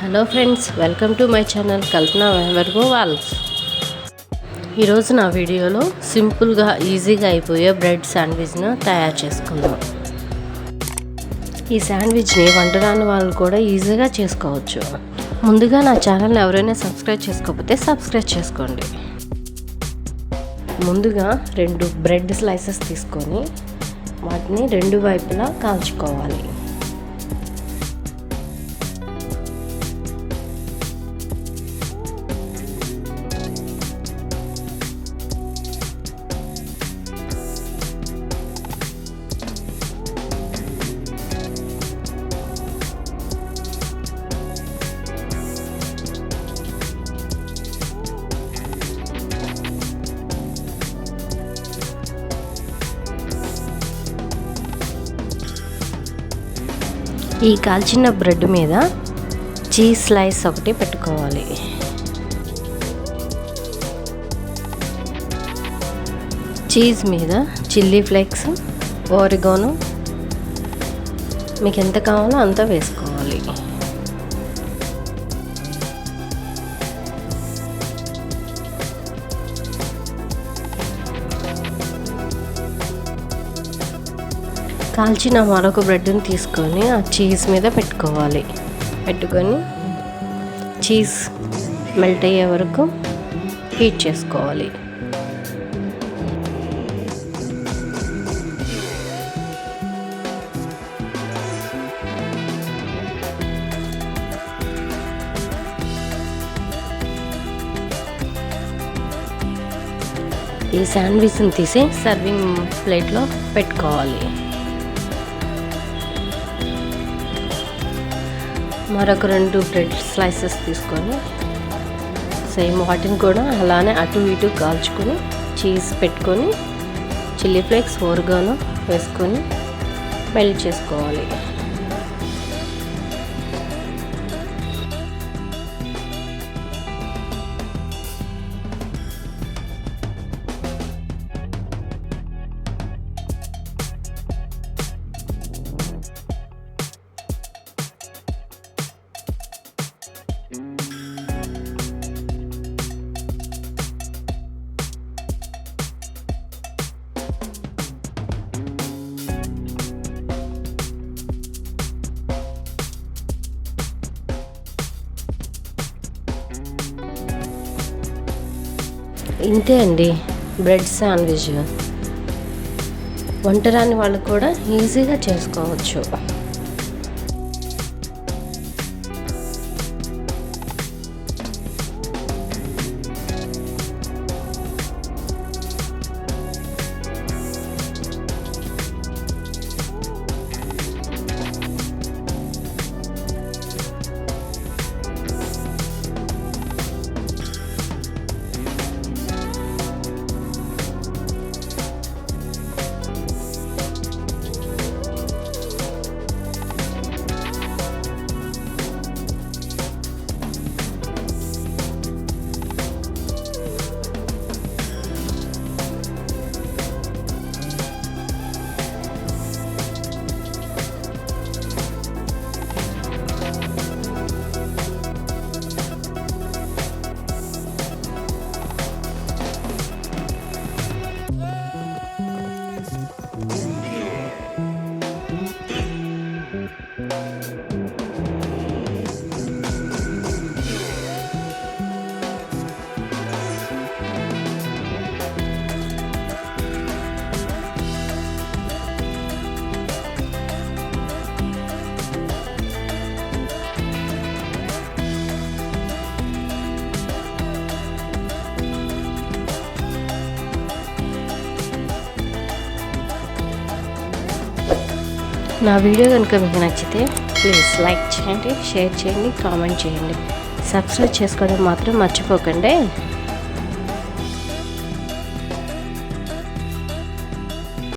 Hello friends, welcome to my channel Kalpana వెవర్గో వాల్స్. ఈరోజు నా వీడియోలో సింపుల్గా ఈజీగా అయిపోయే బ్రెడ్ శాండ్విచ్ను తయారు చేసుకుందాం. ఈ శాండ్విచ్ని వంట రాని వాళ్ళు కూడా ఈజీగా చేసుకోవచ్చు. ముందుగా నా ఛానల్ని ఎవరైనా సబ్స్క్రైబ్ చేసుకోకపోతే సబ్స్క్రైబ్ చేసుకోండి. ముందుగా 2 బ్రెడ్ స్లైసెస్ తీసుకొని వాటిని 2 వైపులా కాల్చుకోవాలి. ఈ కాల్చిన బ్రెడ్ మీద చీజ్ స్లైస్ ఒకటి పెట్టుకోవాలి. చీజ్ మీద చిల్లీ ఫ్లేక్స్, ఓరిగానో మీకు ఎంత కావాలో అంత వేసుకోవాలి. కాల్చిన మరొక బ్రెడ్ని తీసుకొని ఆ చీజ్ మీద పెట్టుకోవాలి. పెట్టుకొని చీజ్ మెల్ట్ అయ్యే వరకు హీట్ చేసుకోవాలి. ఈ శాండ్విచ్ని తీసి సర్వింగ్ ప్లేట్లో పెట్టుకోవాలి. మరొక 2 బ్రెడ్ స్లైసెస్ తీసుకొని సేమ్ వాటిని కూడా అలానే అటు ఇటు కాల్చుకొని చీజ్ పెట్టుకొని చిల్లీ ఫ్లేక్స్, ఓరిగానో వేసుకొని మెల్ట్ చేసుకోవాలి. ఇంతే అండి బ్రెడ్ శాండ్విచ్. వంట రాని వాళ్ళు కూడా ఈజీగా చేసుకోవచ్చు. నా వీడియో కనుక మీకు నచ్చితే ప్లీజ్ లైక్ చేయండి, షేర్ చేయండి, కామెంట్ చేయండి. సబ్స్క్రైబ్ చేసుకోవడం మాత్రం మర్చిపోకండి.